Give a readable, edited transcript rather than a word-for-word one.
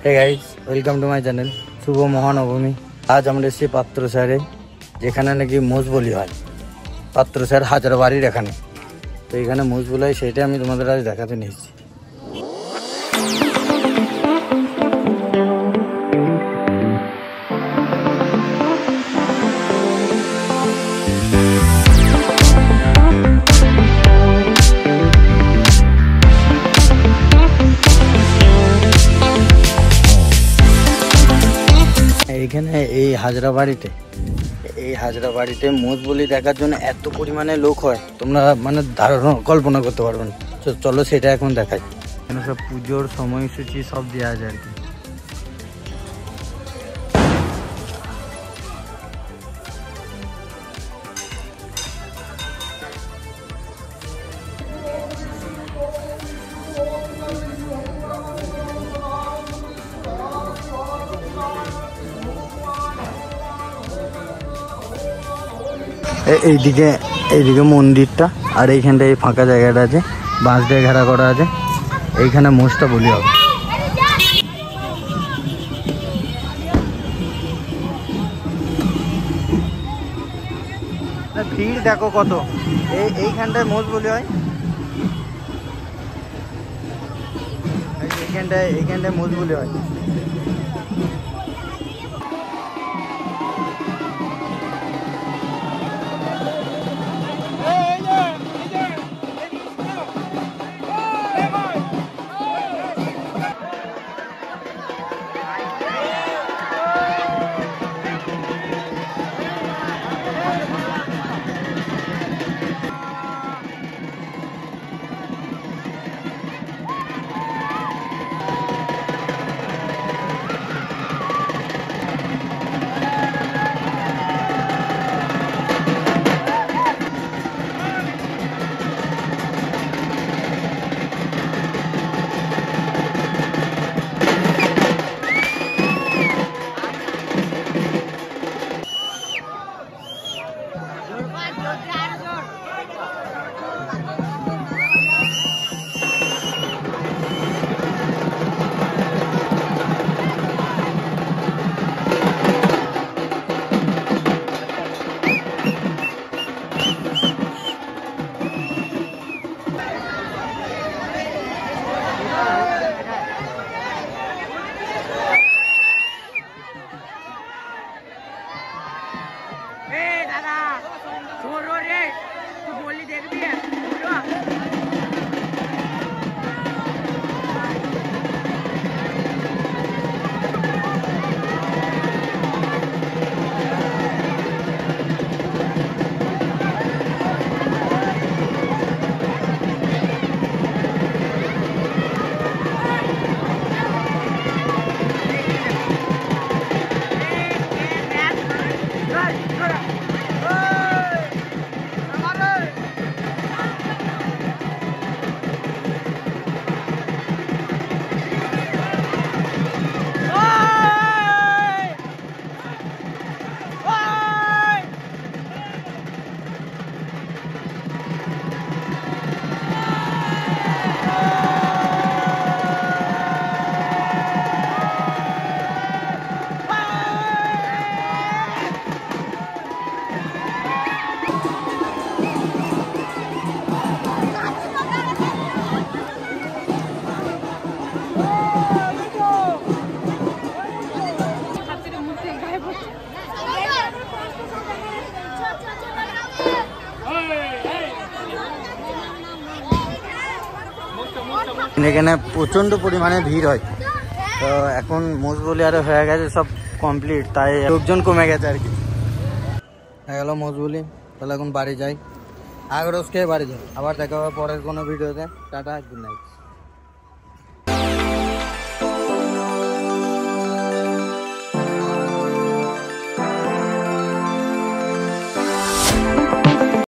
Hey guys welcome to my channel शुभ महानवमी। आज আমরা এসেছি পাত্রসারে যেখানে নাকি মোষ বলি হয়। পাত্রসার হাজারবাড়ির এখানে তো এখানে মোষ বলি হয় সেটা আমি তোমাদের আজ দেখাতে নিয়েছি। এখানে এই হাজরাবাড়িতে মোষ বলি দেখার জন্য এত পরিমাণে লোক হয় তোমরা মানে ধারণা কল্পনা করতে পারবে না। চলো সেটা এখন দেখাই। এখানে সব পুজোর সময়সূচি সব দেওয়া যায় আর কি। এইদিকে মন্দিরটা আর এইখানটা এই ফাঁকা জায়গাটা আছে, বাঁশ দিয়ে ঘেরা করা আছে, এইখানে মোষটা বলি হবে। ভিড় দেখো কত, এইখানটায় মোষ বলি হয়, এইখানটায় মোষ বলি হয়। এখানে প্রচন্ড পরিমাণে ভিড় হয়। তো এখন মোষ বলি আরে হয়ে গেছে সব কমপ্লিট, তাই লোকজন কমে গেছে আর কি। হয়ে গেল মোষ বলি, তাহলে এখন বাড়ি যাই, আগরস খেয়ে বাড়ি যাই। আবার দেখা হবে পরের কোনো ভিডিওতে। Tata, good night.